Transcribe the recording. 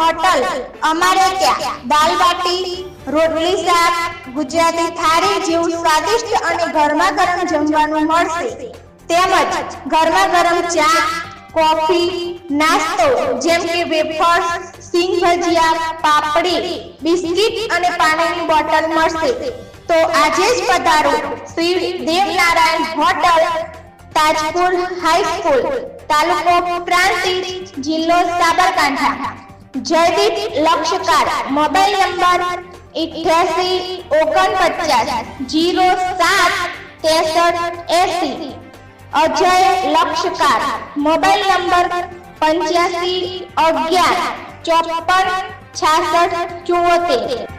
Hotel અમારે ત્યાં દાલ બાટી, રોટલી શાક, ગુજરાતી થાળી જેવું સ્વાદિષ્ટ અને ગરમા ગરમ જમવાનું મળશે. તેમજ ગરમા ગરમ ચા, કોફી, નાસ્તો જેમ કે વેફર્સ, સિંગ ભજીયા, પાપડી, બિસ્કિટ અને પાણીની બોટલ મળશે. તો આજે જ પધારો શ્રી દેવનારાયણ હોટલ, તાજપુર હાઈસ્કૂલ, તાલુકો પ્રાંતિજ, જિલ્લો Sabarkantha. Jaydeep Lakshkar, mobile number 8849076380. Ajay Lakshkar, mobile number 8511546674.